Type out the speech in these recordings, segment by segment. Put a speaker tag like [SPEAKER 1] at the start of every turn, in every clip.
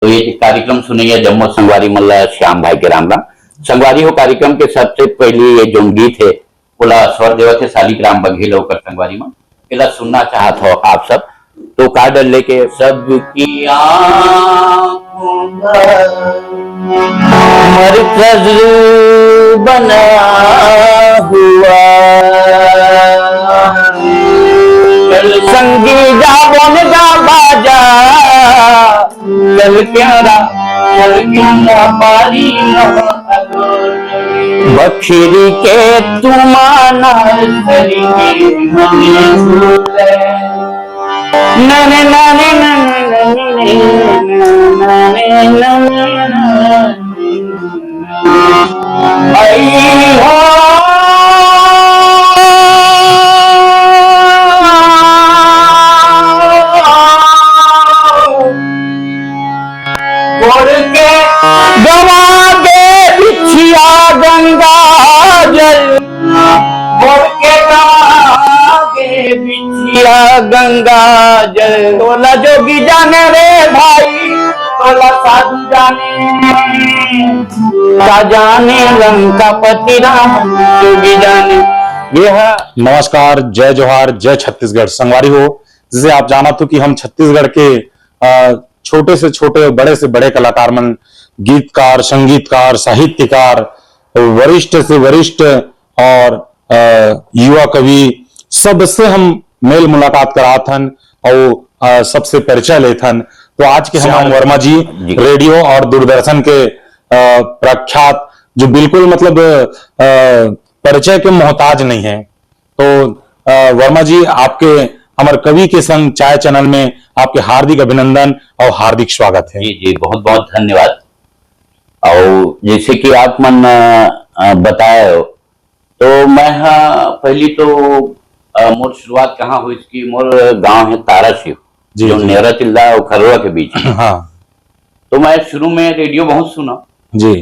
[SPEAKER 1] तो ये कार्यक्रम सुनिए जम्मू संगवारी मल्ला श्याम भाई के राम राम संगवारी हो। कार्यक्रम के सबसे पहले ये जो गीत है बोला स्वर देवा थे शालिग्राम बघेल होकर संगवारी में एला सुनना चाहत हो आप सब, तो कार्ड लेके सबकी आँखों मरकज बना हुआ चल संगी जा बन जा बाजा चल प्यारा पारी बखरी के तुमाना नने नने आई हो गवा दे बिछिया गंगा जल के गवा दे बिछिया गंगा जल। तोला जोगी जाने रे भाई तोला साधु जाने का जाने लंका पति राम जोगी जाने।
[SPEAKER 2] यह नमस्कार, जय जोहार, जय छत्तीसगढ़। संगवारी हो, जिसे आप जाना तो कि हम छत्तीसगढ़ के छोटे से छोटे बड़े से बड़े कलाकार मन, गीतकार, संगीतकार, साहित्यकार, वरिष्ठ से वरिष्ठ और युवा कवि सबसे हम मेल मुलाकात कराथन और सबसे परिचय लेथन। तो आज के हम वर्मा जी रेडियो और दूरदर्शन के प्रख्यात जो बिल्कुल मतलब परिचय के मोहताज नहीं है। तो वर्मा जी, आपके हमारे कवि के संग चाय चैनल में आपके हार्दिक अभिनंदन और हार्दिक स्वागत है।
[SPEAKER 1] जी जी, बहुत बहुत धन्यवाद। और जैसे कि आप मन बताए हो तो मैं पहली तो मोर शुरुआत कहाँ हुई कि मोर गांव है ताराशिव जो नेरा चिल्ला और खरोड़ा के बीच में।
[SPEAKER 2] हाँ।
[SPEAKER 1] तो मैं शुरू में रेडियो बहुत सुना
[SPEAKER 2] जी।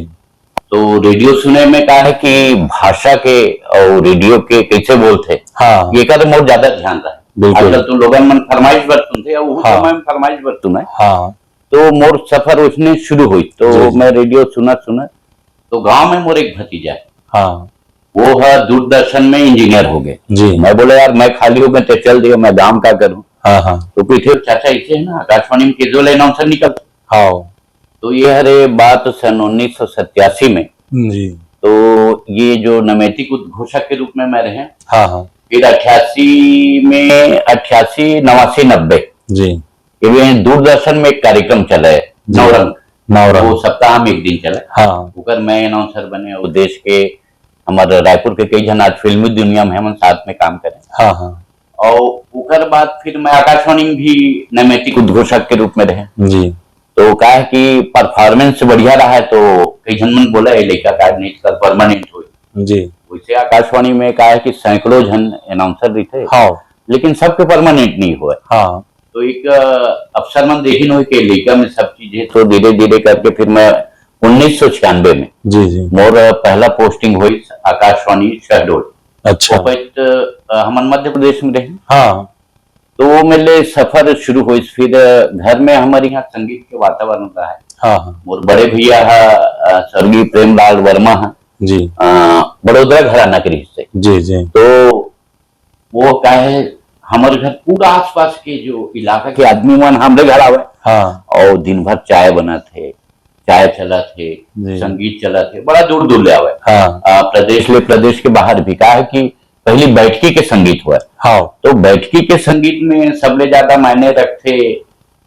[SPEAKER 1] तो रेडियो सुने में कहा है कि भाषा के और रेडियो के कैसे बोलते,
[SPEAKER 2] हाँ,
[SPEAKER 1] ये का तो मोर ज्यादा ध्यान रहा है। आजकल तुम लोगन मन फरमाइश बर सुनते हैं, उस समय में फरमाइश बर सुना है।
[SPEAKER 2] हाँ।
[SPEAKER 1] तो मोर सफर उसने शुरू हुई तो मैं रेडियो सुना तो गांव में मोर एक भतीजा है,
[SPEAKER 2] हाँ,
[SPEAKER 1] वो है दूरदर्शन में इंजीनियर हो गए जी। मैं बोला यार मैं खाली हो गया तो चल दिया, मैं काम का करूं।
[SPEAKER 2] हाँ हाँ।
[SPEAKER 1] तो पीछे चाचा इसे है ना आकाशवाणी में केजुअल अनाउंसर निकल।
[SPEAKER 2] हाँ।
[SPEAKER 1] तो ये हरे बात सन 1987 में
[SPEAKER 2] जी।
[SPEAKER 1] तो ये जो नैमित्तिक उद्घोषक के रूप में मैं रहे।
[SPEAKER 2] हाँ हाँ।
[SPEAKER 1] फिर 88 में 88, 89, 90
[SPEAKER 2] जी
[SPEAKER 1] दूरदर्शन में एक कार्यक्रम चला है नवरंग, वो सप्ताह में एक दिन चला।
[SPEAKER 2] हाँ।
[SPEAKER 1] उकर मैं अनाउंसर बने और देश के हमारे रायपुर के कई जन आज फिल्मी दुनिया में हम साथ में काम करें।
[SPEAKER 2] हाँ हाँ।
[SPEAKER 1] और उकर बाद फिर मैं आकाशवाणी में भी नैमित्तिक उद्घोषक के रूप में रहे
[SPEAKER 2] जी।
[SPEAKER 1] तो कहा है कि परफॉर्मेंस बढ़िया रहा है तो कई जन मन बोला है लड़का कैबिनेट कर परमानेंट हो
[SPEAKER 2] जी।
[SPEAKER 1] वैसे आकाशवाणी में कहा है कि सैकड़ों जन अनाउंसर भी थे। हाँ। लेकिन सबके परमानेंट नहीं हुआ। हाँ। तो एक अफसर मन देखी नहीं कि लड़का में सब चीजें तो धीरे धीरे करके फिर मैं 1996 में
[SPEAKER 2] जी जी
[SPEAKER 1] मोर पहला पोस्टिंग हुई आकाशवाणी शहडोल।
[SPEAKER 2] अच्छा।
[SPEAKER 1] हम मध्य प्रदेश में रहे।
[SPEAKER 2] हाँ।
[SPEAKER 1] तो वो मेरे सफर शुरू हुई। फिर घर में हमारे यहाँ संगीत के वातावरण रहा है।
[SPEAKER 2] हाँ।
[SPEAKER 1] मोर बड़े भैया है स्वर्गीय प्रेमलाल वर्मा है
[SPEAKER 2] जी,
[SPEAKER 1] बड़ौदा घराना के हिस्से। जी जी। तो वो क्या है हमारे घर पूरा आसपास के जो इलाका के आदमी मन हमारे घर आवे। हाँ। और दिन भर चाय बना थे, चाय चला थे, संगीत चला थे, बड़ा दूर दूर ले आवे। हाँ। प्रदेश के बाहर भी कहा है कि पहली बैठकी के संगीत हुआ। हाँ। तो बैठकी के संगीत में सबले ज्यादा मायने रखते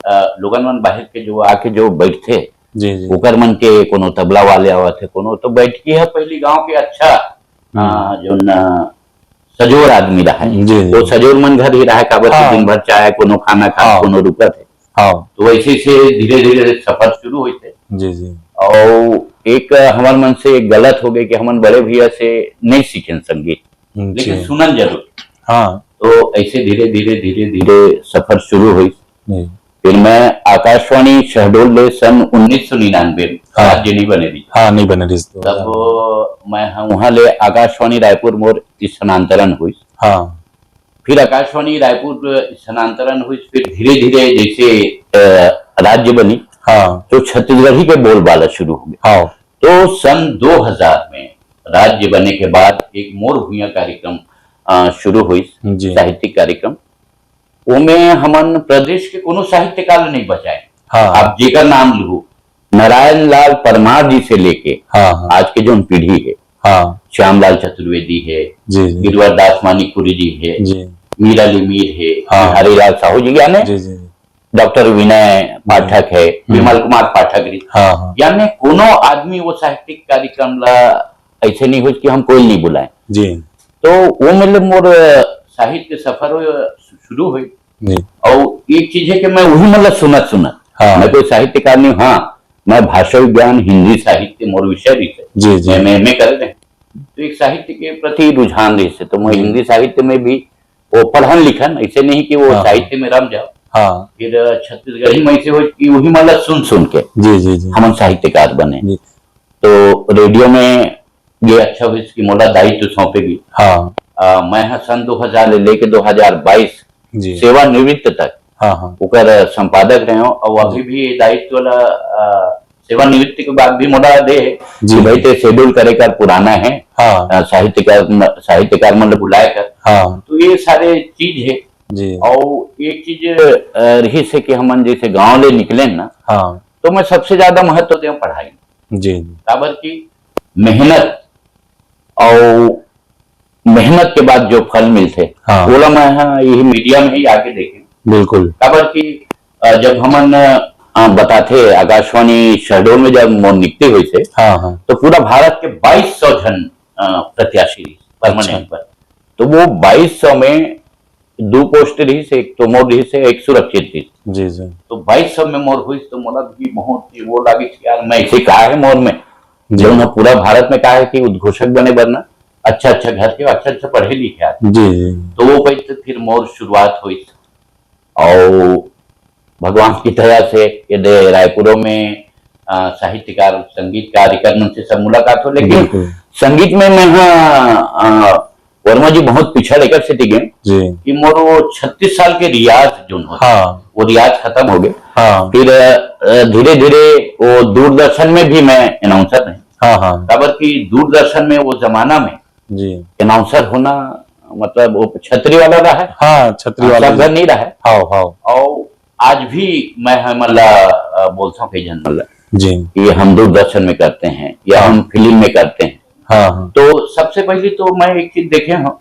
[SPEAKER 1] लोगन मन बाहर के जो आके जो बैठते जी जी। उकर मन के कोनो तबला वाले आवा थे, कोनो तो बैठकी है पहली गांव के अच्छा जो सजोर आदमी रहा है वो सजोर मन घर ही रहा काबर हाँ। दिन भर चाय कोनो खाना खा हाँ। कोनो रुका थे। हाँ। तो वैसे से धीरे धीरे सफर शुरू हुई थे जी जी। और एक हमारे मन से एक गलत हो गई कि हम बड़े भैया से नहीं सीखे संगीत लेकिन सुनन जरूर। हाँ। तो ऐसे धीरे धीरे धीरे धीरे सफर शुरू हुई। फिर मैं आकाशवाणी शहडोल ले सन 1999 में राज्य नहीं बने रही। हाँ, नहीं बने रही तब मैं वहां ले आकाशवाणी रायपुर मोर स्थानांतरण हुई। हाँ। फिर आकाशवाणी रायपुर स्थानांतरण हुई। फिर धीरे धीरे जैसे राज्य बनी
[SPEAKER 2] हाँ,
[SPEAKER 1] तो छत्तीसगढ़ी के बोलबाला शुरू हो गए।
[SPEAKER 2] हाँ,
[SPEAKER 1] तो सन 2000 में राज्य बनने के बाद एक मोर भुइयां कार्यक्रम शुरू हुई,
[SPEAKER 2] जी।
[SPEAKER 1] साहित्यिक कार्यक्रम। ओमे हमन प्रदेश के कोनो साहित्यकार नहीं बचाए।
[SPEAKER 2] हाँ,
[SPEAKER 1] आप जेकर नाम लू, नारायण लाल परमार जी से लेके
[SPEAKER 2] हाँ, हाँ,
[SPEAKER 1] आज के जो पीढ़ी है,
[SPEAKER 2] हाँ,
[SPEAKER 1] श्यामलाल चतुर्वेदी है,
[SPEAKER 2] जी, जी,
[SPEAKER 1] गिरवर दास मानिकपुरी जी है,
[SPEAKER 2] जी,
[SPEAKER 1] मीरा लिमीर है,
[SPEAKER 2] हाँ,
[SPEAKER 1] हरिलाल साहू जी, यानी
[SPEAKER 2] जी, जी,
[SPEAKER 1] डॉक्टर विनय पाठक है, विमल कुमार पाठक जी,
[SPEAKER 2] हाँ, हाँ,
[SPEAKER 1] यानी कोनो आदमी वो साहित्यिक कार्यक्रम ला ऐसे नहीं हो कि हम कोई नहीं बुलाए।
[SPEAKER 2] जी,
[SPEAKER 1] तो वो मतलब मोर साहित्य सफर शुरू हुई।
[SPEAKER 2] जी,
[SPEAKER 1] और एक चीज है कि मैं वही मतलब सुनत
[SPEAKER 2] हाँ,
[SPEAKER 1] मैं कोई साहित्यकार नहीं। हाँ, मैं भाषा विज्ञान हिंदी साहित्य मोर विषय भी है,
[SPEAKER 2] जी, जी,
[SPEAKER 1] मैं कर रहे। तो एक साहित्य के प्रति रुझान रही से, तो मैं
[SPEAKER 2] जी।
[SPEAKER 1] हिंदी साहित्य में भी वो पढ़न लिखन, ऐसे नहीं कि वो
[SPEAKER 2] हाँ,
[SPEAKER 1] साहित्य में रम जाओ।
[SPEAKER 2] हाँ,
[SPEAKER 1] फिर छत्तीसगढ़ी में ऐसे हो कि वही मतलब सुन के
[SPEAKER 2] जी, जी, जी,
[SPEAKER 1] हम साहित्यकार बने।
[SPEAKER 2] जी,
[SPEAKER 1] तो रेडियो में ये अच्छा हुई कि मोला दायित्व सौंपेगी।
[SPEAKER 2] हाँ,
[SPEAKER 1] मैं सन 2000 लेके 2022
[SPEAKER 2] जी,
[SPEAKER 1] सेवानिवृत्त तक
[SPEAKER 2] हाँ, हाँ,
[SPEAKER 1] ओकर संपादक रहे हो, और अभी भी दायित्व वाला सेवानिवृत्ति के बाद भी मोड़ा दे
[SPEAKER 2] जी।
[SPEAKER 1] कि भाई ते शेड्यूल करे कर पुराना है,
[SPEAKER 2] हाँ,
[SPEAKER 1] साहित्यकार मतलब बुलाए कर।
[SPEAKER 2] हाँ,
[SPEAKER 1] तो ये सारे चीज है।
[SPEAKER 2] जी,
[SPEAKER 1] और एक चीज रही से कि हमन जैसे गांव ले निकले ना,
[SPEAKER 2] हाँ,
[SPEAKER 1] तो मैं सबसे ज्यादा महत्व देव पढ़ाई।
[SPEAKER 2] जी,
[SPEAKER 1] काबर की मेहनत, और मेहनत के बाद जो फल मिलते,
[SPEAKER 2] हाँ,
[SPEAKER 1] बोला मैं यही मीडिया में ही आके देखे।
[SPEAKER 2] बिल्कुल,
[SPEAKER 1] काबर की जब हमन बताते आकाशवाणी शहडोल में जब मोर निकते हुए थे,
[SPEAKER 2] हाँ, हाँ,
[SPEAKER 1] तो पूरा भारत के 2200 जन प्रत्याशी परमानेंट पर। तो वो 2200 में 2 पोस्ट रही से, एक तो मोर रही से, एक सुरक्षित रही।
[SPEAKER 2] जी, जी,
[SPEAKER 1] तो 2200 में मोर हुई, तो मोला भी बहुत वो लगी कि यार मैं ऐसे कहा है मोर में
[SPEAKER 2] जी,
[SPEAKER 1] जो ना पूरा भारत में कहा है कि उद्घोषक बने बनना, अच्छा अच्छा घर के अच्छा अच्छा पढ़े लिखे आदमी।
[SPEAKER 2] जी, जी,
[SPEAKER 1] तो वो कैसे फिर मोर शुरुआत हुई। और भगवान की दया से यदि रायपुरों में साहित्यकार संगीतकार कार्यक्रम से सब मुलाकात हो, लेकिन
[SPEAKER 2] बिल्कुल,
[SPEAKER 1] संगीत में मैं वर्मा जी बहुत पिछड़ एक से टिके
[SPEAKER 2] जी,
[SPEAKER 1] कि मोर वो 36 साल के रियाज जो होते,
[SPEAKER 2] हाँ,
[SPEAKER 1] वो रियाज खत्म हो गए।
[SPEAKER 2] हाँ,
[SPEAKER 1] फिर धीरे धीरे वो दूरदर्शन में भी मैं अनाउंसर रहे।
[SPEAKER 2] हाँ, हाँ,
[SPEAKER 1] खबर की दूरदर्शन में वो जमाना में
[SPEAKER 2] जी,
[SPEAKER 1] अनाउंसर होना मतलब वो छतरी वाला रहा है,
[SPEAKER 2] हाँ, छतरी वाला,
[SPEAKER 1] सब घर नहीं रहा है।
[SPEAKER 2] हाँ, हाँ,
[SPEAKER 1] और आज भी मैं मतलब बोलता हूँ कई जन मतलब
[SPEAKER 2] जी,
[SPEAKER 1] ये हम दूरदर्शन में करते हैं या हम फिल्म में करते हैं।
[SPEAKER 2] हाँ, हाँ,
[SPEAKER 1] तो सबसे पहले तो मैं एक चीज देखे हूँ,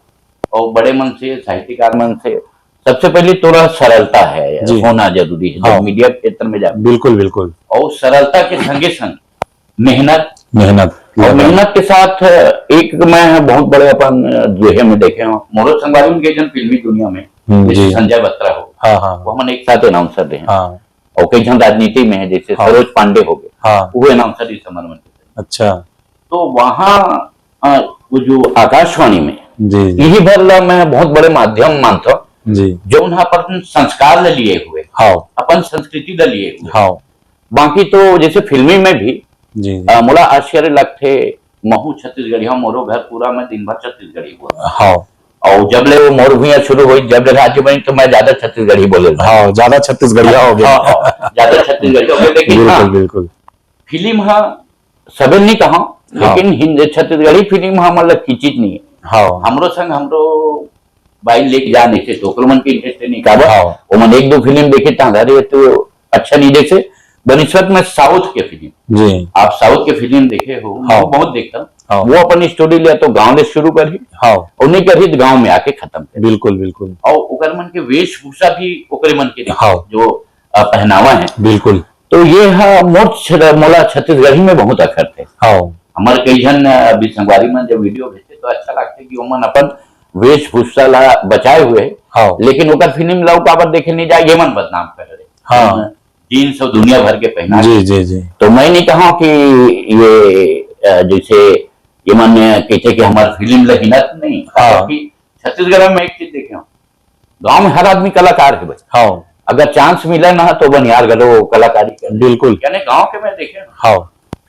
[SPEAKER 1] और बड़े मन से साहित्यकार मन से, सबसे पहले थोड़ा सरलता है
[SPEAKER 2] जी।
[SPEAKER 1] होना जरूरी है
[SPEAKER 2] हाँ।
[SPEAKER 1] जब मीडिया क्षेत्र में जाए।
[SPEAKER 2] बिल्कुल, बिल्कुल,
[SPEAKER 1] और सरलता के संगे संग मेहनत,
[SPEAKER 2] मेहनत,
[SPEAKER 1] और मेहनत के साथ एक मैं बहुत बड़े अपन दोहे में देखे हूँ, मोहम्मद संगवारी उनके जन फिल्मी दुनिया में जैसे
[SPEAKER 2] जी,
[SPEAKER 1] संजय बत्रा हो,
[SPEAKER 2] हाँ, हाँ,
[SPEAKER 1] वो हम एक साथ अनाउंसर रहे हैं।
[SPEAKER 2] हाँ,
[SPEAKER 1] और कई जन राजनीति में है, जैसे
[SPEAKER 2] हाँ।
[SPEAKER 1] सरोज पांडे हो गए,
[SPEAKER 2] हाँ,
[SPEAKER 1] वो अनाउंसर इस समर में।
[SPEAKER 2] अच्छा,
[SPEAKER 1] तो वहाँ वो जो आकाशवाणी में
[SPEAKER 2] जी, जी,
[SPEAKER 1] यही भर मैं बहुत बड़े माध्यम मानता हूँ,
[SPEAKER 2] जी,
[SPEAKER 1] जो उन्हें अपन संस्कार ले लिए हुए,
[SPEAKER 2] हाँ,
[SPEAKER 1] अपन संस्कृति ले लिए हुए।
[SPEAKER 2] हाँ,
[SPEAKER 1] बाकी तो जैसे फिल्मी में भी
[SPEAKER 2] जी,
[SPEAKER 1] मोला आश्चर्य लगते, महू छत्तीसगढ़ी मोरो घर पूरा मैं दिन भर छत्तीसगढ़ी बोला।
[SPEAKER 2] हाँ,
[SPEAKER 1] और जब ले वो मोर भुइयां शुरू हुई, जब ले राज्य बनी, तो मैं ज्यादा छत्तीसगढ़ी बोले।
[SPEAKER 2] हाँ, ज्यादा छत्तीसगढ़िया हो गया,
[SPEAKER 1] ज्यादा छत्तीसगढ़ी हो गया। लेकिन
[SPEAKER 2] बिल्कुल,
[SPEAKER 1] हाँ,
[SPEAKER 2] बिल्कुल,
[SPEAKER 1] फिल्म हाँ सबे नहीं कहा, लेकिन हिंदी छत्तीसगढ़ी फिल्म हाँ मतलब की चीज नहीं है।
[SPEAKER 2] हाँ,
[SPEAKER 1] हमरो संग हमरो बाइल लेके जा नहीं थे, तो मन की इंटरेस्ट नहीं काबर।
[SPEAKER 2] हाँ,
[SPEAKER 1] वो मन एक दो फिल्म देखे था, तो अच्छा नहीं देखे बनिस्पत में साउथ के फिल्म।
[SPEAKER 2] जी,
[SPEAKER 1] आप साउथ के फिल्म देखे हो,
[SPEAKER 2] हाँ।
[SPEAKER 1] वो बहुत देखता हूँ।
[SPEAKER 2] हाँ।
[SPEAKER 1] वो अपन स्टोरी लिया तो गांव से शुरू करी,
[SPEAKER 2] हाँ,
[SPEAKER 1] और नहीं करी तो गांव में आके खत्म कर।
[SPEAKER 2] बिल्कुल, बिल्कुल,
[SPEAKER 1] और ओकर मन के वेशभूषा भी ओकरे मन के
[SPEAKER 2] हाँ।
[SPEAKER 1] जो पहनावा है,
[SPEAKER 2] बिल्कुल,
[SPEAKER 1] तो ये मोला छत्तीसगढ़ी में बहुत अखर थे।
[SPEAKER 2] हाँ,
[SPEAKER 1] हमारे कई जन अभी संगवारी में जब वीडियो भेजते तो अच्छा लगता है कि ओमन अपन वेशभूषा ला बचाए हुए,
[SPEAKER 2] हाँ,
[SPEAKER 1] लेकिन ओकर फिल्म लाओ काबर देखे नहीं जाए, ये मन बदनाम कर रहे।
[SPEAKER 2] हाँ।
[SPEAKER 1] जीन्स और दुनिया भर के पहना।
[SPEAKER 2] जी, जी, जी,
[SPEAKER 1] तो मैं नहीं कहा कि ये जैसे ये मन कहते कि हमारी फिल्म लहीनत नहीं,
[SPEAKER 2] हाँ।
[SPEAKER 1] कि छत्तीसगढ़ में एक चीज देखे, गांव में हर आदमी कलाकार है भाई।
[SPEAKER 2] हाँ,
[SPEAKER 1] अगर चांस मिला ना तो बनियार गलो कलाकारी कर,
[SPEAKER 2] बिल्कुल,
[SPEAKER 1] यानी गांव के मैं देखे।
[SPEAKER 2] हाँ,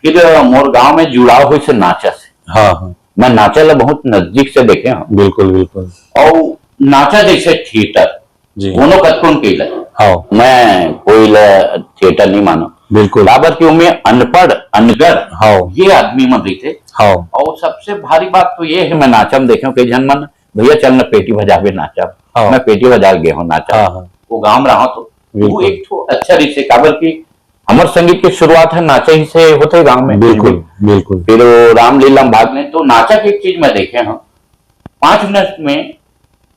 [SPEAKER 1] फिर मोर गांव में जुड़ाव हुई से नाचा से,
[SPEAKER 2] हाँ, हाँ,
[SPEAKER 1] मैं नाचा ला बहुत नजदीक से देखे हूँ।
[SPEAKER 2] बिल्कुल, बिल्कुल,
[SPEAKER 1] और नाचा जैसे थिएटर
[SPEAKER 2] जी,
[SPEAKER 1] दोनों कतकों के लिए,
[SPEAKER 2] हाँ,
[SPEAKER 1] मैं कोई थिएटर नहीं मानो,
[SPEAKER 2] बिल्कुल।
[SPEAKER 1] बाबर की उम्र अनपढ़ अनगर
[SPEAKER 2] हाँ
[SPEAKER 1] ये आदमी मन रही थे।
[SPEAKER 2] हाँ
[SPEAKER 1] और सबसे भारी बात तो ये है, मैं नाचम देखे कई जन मन भैया चल न पेटी बजावे नाचब,
[SPEAKER 2] हाँ।
[SPEAKER 1] मैं पेटी बजा गए हूँ नाचब,
[SPEAKER 2] हाँ।
[SPEAKER 1] वो गाँव रहा तो वो
[SPEAKER 2] बिल्कुल।
[SPEAKER 1] एक तो अच्छा रिश्ते काबर की हमर संगीत की शुरुआत है नाचा ही से होते गांव में।
[SPEAKER 2] बिल्कुल बिल्कुल।
[SPEAKER 1] फिर वो रामलीला में भाग लें तो नाचा की एक चीज मैं देखे हूँ 5 मिनट में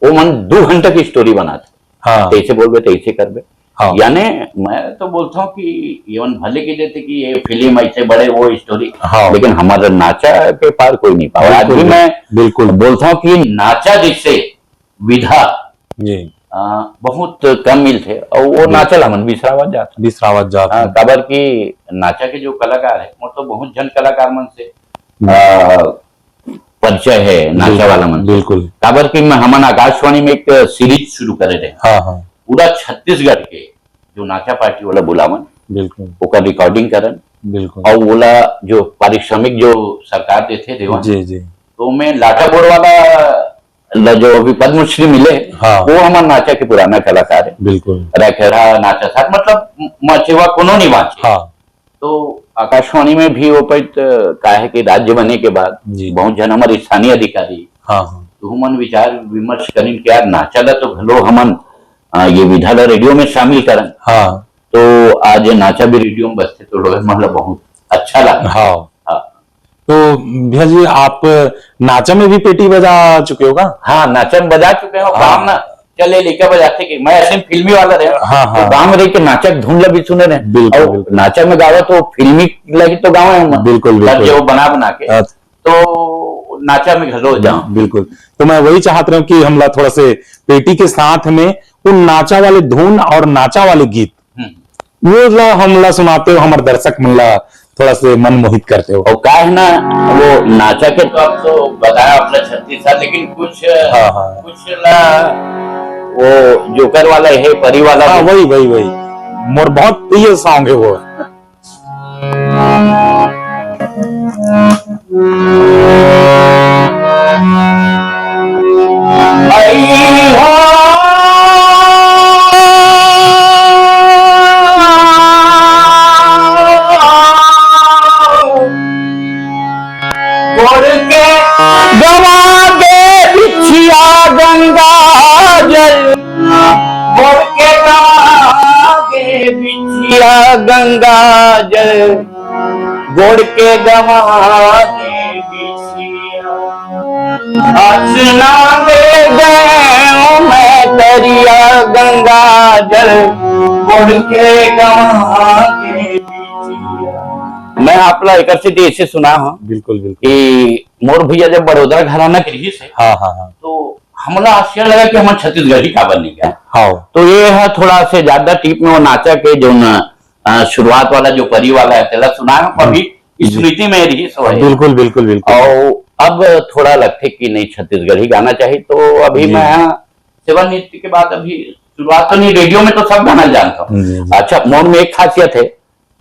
[SPEAKER 1] वो मन 2 घंटे की स्टोरी बनाते।
[SPEAKER 2] हाँ
[SPEAKER 1] ऐसे बोलबे तो ऐसे करबे।
[SPEAKER 2] हाँ।
[SPEAKER 1] यानी मैं तो बोलता हूँ कि इवन भले की देते कि ये फिल्म ऐसे बड़े वो स्टोरी,
[SPEAKER 2] हाँ।
[SPEAKER 1] लेकिन हमारा नाचा के पार कोई नहीं पावा। आज भी मैं
[SPEAKER 2] बिल्कुल
[SPEAKER 1] बोलता हूँ कि नाचा जिससे विधा
[SPEAKER 2] जी
[SPEAKER 1] बहुत कम मिलते और वो नाचल हमन बिसरावत जाता। खबर की नाचा के जो कलाकार है वो तो बहुत जन कलाकार मन से परिचय है नाचा वाला मन।
[SPEAKER 2] बिल्कुल।
[SPEAKER 1] खबर की हमन आकाशवाणी में एक सीरीज शुरू करे थे।
[SPEAKER 2] हाँ हाँ।
[SPEAKER 1] पूरा छत्तीसगढ़ के जो नाचा पार्टी वाला बुलावन
[SPEAKER 2] बिल्कुल
[SPEAKER 1] ओकर रिकॉर्डिंग करन।
[SPEAKER 2] बिल्कुल।
[SPEAKER 1] और बोला जो पारिश्रमिक जो सरकार देते देवन
[SPEAKER 2] जी जी
[SPEAKER 1] तो मैं लाटा बोर्ड वाला जो अभी पद्मश्री मिले
[SPEAKER 2] हाँ। वो
[SPEAKER 1] हमारा नाचा के पुराना कलाकार है।
[SPEAKER 2] बिल्कुल।
[SPEAKER 1] रखेरा नाचा साथ मतलब मचेवा कोनो नहीं बाँचे।
[SPEAKER 2] हाँ।
[SPEAKER 1] तो आकाशवाणी में भी वो पैत का है कि राज्य बने के बाद बहुत जन हमारे स्थानीय अधिकारी
[SPEAKER 2] हाँ
[SPEAKER 1] तो हमन विचार विमर्श करें कि यार नाचा ला तो भलो हमन ये विधा रेडियो में शामिल करन।
[SPEAKER 2] हाँ।
[SPEAKER 1] तो आज नाचा भी रेडियो में बजते तो लोग मतलब बहुत अच्छा लगा।
[SPEAKER 2] हाँ। तो भैया जी आप नाचा में भी पेटी बजा चुके होगा?
[SPEAKER 1] हाँ नाचा में बजा चुके हो। गाँव ना चले लेकर बजाते कि मैं ऐसे फिल्मी वाला रहे।
[SPEAKER 2] हाँ हाँ।
[SPEAKER 1] तो गाँव में रह के नाचा धुन भी सुने रहे और नाचा में गावा तो फिल्मी लगी तो गाँव में
[SPEAKER 2] बिल्कुल
[SPEAKER 1] जो बना के तो नाचा में घरो जाओ।
[SPEAKER 2] बिल्कुल। तो मैं वही चाहत रहा हूँ कि हमला थोड़ा से पेटी के साथ में उन नाचा वाले धुन और नाचा वाले गीत वो ला हमला सुनाते हो, हमारे दर्शक मुल्ला थोड़ा से मन मोहित करते हो।
[SPEAKER 1] और क्या है ना वो नाचा के तो आप तो बताया अपना 36 साल, लेकिन कुछ कुछ ला वो जोकर वाला है परी वाला।
[SPEAKER 2] हाँ वही वही वही मोर बहुत प्रिय सॉन्ग है वो।
[SPEAKER 1] गंगा जल गोड़ के गवा के बिछिया हंसना ले गए मैं दरिया गंगा जल गोड़ के गवा के बिछिया। मैं आपला एक ऐसे सुना हूँ।
[SPEAKER 2] बिल्कुल बिल्कुल
[SPEAKER 1] कि मोर भैया जब बड़ौदा घराना के रही से
[SPEAKER 2] हाँ हाँ हाँ
[SPEAKER 1] तो हमला आश्चर्य लगा कि हम छत्तीसगढ़ी काबर नहीं गए।
[SPEAKER 2] हाँ
[SPEAKER 1] तो ये है थोड़ा से ज्यादा टीप में वो नाचा के जो शुरुआत वाला जो परी वाला है तेला सुना है कभी स्मृति में रही सो है।
[SPEAKER 2] बिल्कुल बिल्कुल बिल्कुल।
[SPEAKER 1] और अब थोड़ा लगते कि नहीं छत्तीसगढ़ी गाना चाहिए तो अभी मैं सेवानिवृत्ति के बाद अभी शुरुआत तो नहीं रेडियो में तो सब गाना जानता हूँ। अच्छा मोर में एक खासियत है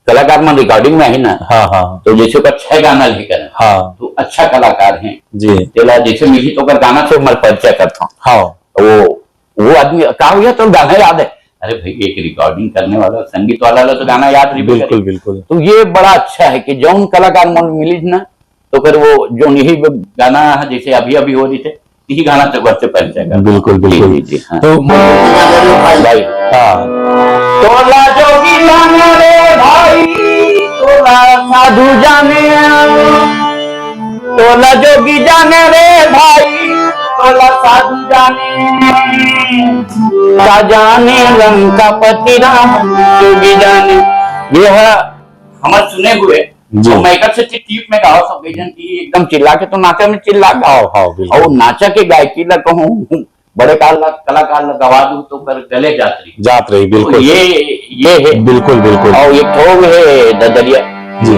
[SPEAKER 1] कलाकार में रिकॉर्डिंग में है ना।
[SPEAKER 2] हाँ हाँ।
[SPEAKER 1] तो जैसे ऊपर 6 गाना लेकर
[SPEAKER 2] हाँ
[SPEAKER 1] तो अच्छा कलाकार है
[SPEAKER 2] जी
[SPEAKER 1] तेला जैसे मिली तो गाना से मैं परिचय करता हूँ।
[SPEAKER 2] हाँ
[SPEAKER 1] वो आदमी कहा हुआ तो गाना याद है। अरे भाई एक रिकॉर्डिंग करने वाला संगीत वाला तो गाना याद नहीं।
[SPEAKER 2] बिल्कुल बिल्कुल।
[SPEAKER 1] तो ये बड़ा अच्छा है कि जौन कलाकार मन मिली ना तो फिर वो जो यही गाना जैसे अभी अभी हो रही थे यही गाना से बढ़ते परिचय कर।
[SPEAKER 2] बिल्कुल बिल्कुल जी।
[SPEAKER 1] हाँ।
[SPEAKER 2] तो
[SPEAKER 1] भाई तोला जोगी जाने रे भाई तोला साधु जाने तोला जोगी जाने रे भाई तोला साधु जाने का जाने लंका पति राम जोगी जाने। यह हमारे सुने हुए तो मैं से टीप में गाओ सब जन की एकदम चिल्ला के तो नाचा में चिल्ला और नाचा के गायकी ला कहूँ बड़े कलाकार गवा दू तो कर गले जात रही बिल्कुल। तो ये है बिल्कुल बिल्कुल। और एक ठोग है ददरिया जी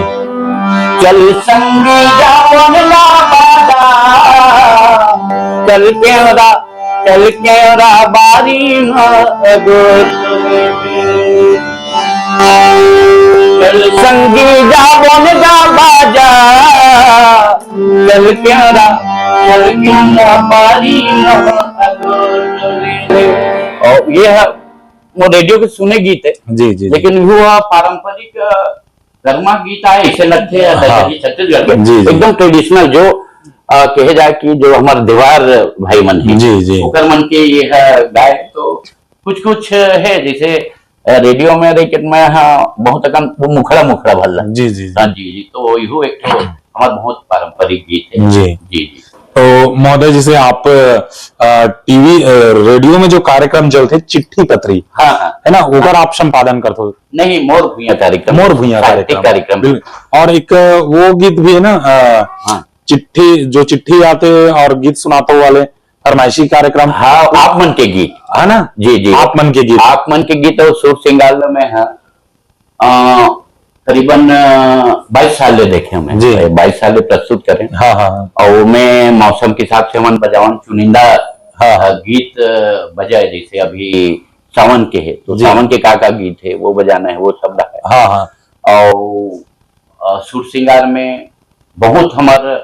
[SPEAKER 1] चल संगी जावन ला बाजा चल केवरा बारी चल संगी जावन ला बाजा चल केवरा बारी और ये है वो रेडियो के सुने गीत है
[SPEAKER 2] जी जी
[SPEAKER 1] लेकिन वो पारंपरिक गरमा गीत आए ऐसे लगते हैं छत्तीसगढ़ के एकदम ट्रेडिशनल जो कहे जाए कि जो हमारे देवार भाई मन है
[SPEAKER 2] जी जी
[SPEAKER 1] ओकर मन के ये गाय तो कुछ है जैसे रेडियो में लेकिन मैं बहुत अकन मुखड़ा मुखड़ा भल
[SPEAKER 2] जी जी
[SPEAKER 1] जी तो यू एक तो हमारा बहुत पारंपरिक गीत है
[SPEAKER 2] जी
[SPEAKER 1] जी जी।
[SPEAKER 2] तो महोदय जैसे आप टीवी रेडियो में जो कार्यक्रम चलते चिट्ठी पत्री
[SPEAKER 1] हाँ
[SPEAKER 2] है ना ओकर आप संपादन करते हो?
[SPEAKER 1] नहीं मोर भुइया कार्यक्रम
[SPEAKER 2] और एक वो गीत भी है ना चिट्ठी आते और गीत सुनाते वाले फरमाइशी कार्यक्रम।
[SPEAKER 1] हाँ आप मन के गीत
[SPEAKER 2] है ना
[SPEAKER 1] जी जी
[SPEAKER 2] आप मन के गीत
[SPEAKER 1] और सुर सिंगार में है करीबन 22 साल देखे हमें 22 साल प्रस्तुत करें।
[SPEAKER 2] हाँ हाँ
[SPEAKER 1] और मैं मौसम के हिसाब से मन बजावन चुनिंदा गीत बजाए जैसे अभी सावन के है तो सावन के का गीत है वो बजाना है वो सब है।
[SPEAKER 2] हाँ हाँ
[SPEAKER 1] और सुर सिंगार में बहुत हमारे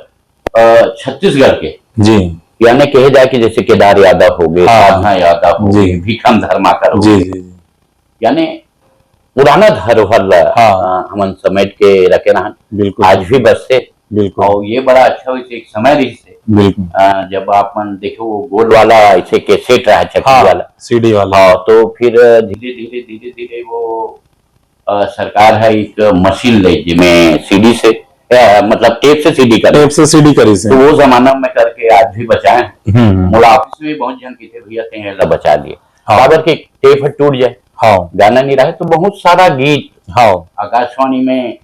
[SPEAKER 1] छत्तीसगढ़ के
[SPEAKER 2] जी
[SPEAKER 1] यानी कहे जाए कि जैसे केदार यादव हो गए साधना यादव हो गए भीखम धर्माकर हो गए यानी पुराना धरोहर हम समेट के रखे रहन
[SPEAKER 2] बिल्कुल
[SPEAKER 1] आज भी बसते
[SPEAKER 2] बिल्कुल।
[SPEAKER 1] और ये बड़ा अच्छा वैसे एक समय रही से
[SPEAKER 2] बिल्कुल
[SPEAKER 1] जब आप मन देखो वो गोल्ड वाला ऐसे कैसेट रहा चक्की वाला
[SPEAKER 2] सीडी वाला
[SPEAKER 1] तो फिर धीरे धीरे वो सरकार है एक मशीन ले जिसमें सीडी से मतलब टेप से सीडी करी से तो वो जमाना में करके आज भी बचाए। मोला ऑफिस में बहुत जन की थे भैया ते बचा लिए अगर के टेप टूट जाए गाना नहीं रहे तो बहुत सारा गीत आकाशवाणी में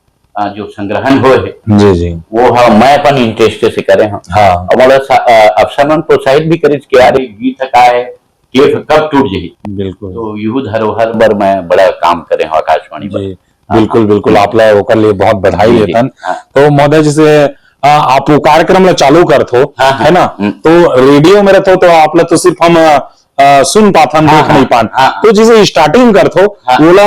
[SPEAKER 1] जो संग्रहण हुए है
[SPEAKER 2] जी जी वो
[SPEAKER 1] मैं अपन इंटरेस्ट से करे हमारा अफसर मन प्रोत्साहित भी करे कि यार गीत का है टेप कब टूट जाए बिल्कुल तो यू धरोहर पर मैं बड़ा काम करे हूँ आकाशवाणी पर।
[SPEAKER 2] बिल्कुल बिल्कुल आप लोग लिए बहुत बधाई देतन। तो महोदय जैसे आप वो कार्यक्रम ला चालू करते हो है ना तो रेडियो में रहते हो तो आप तो सिर्फ हम सुन पाते देख नहीं पान तो जैसे स्टार्टिंग करते हो बोला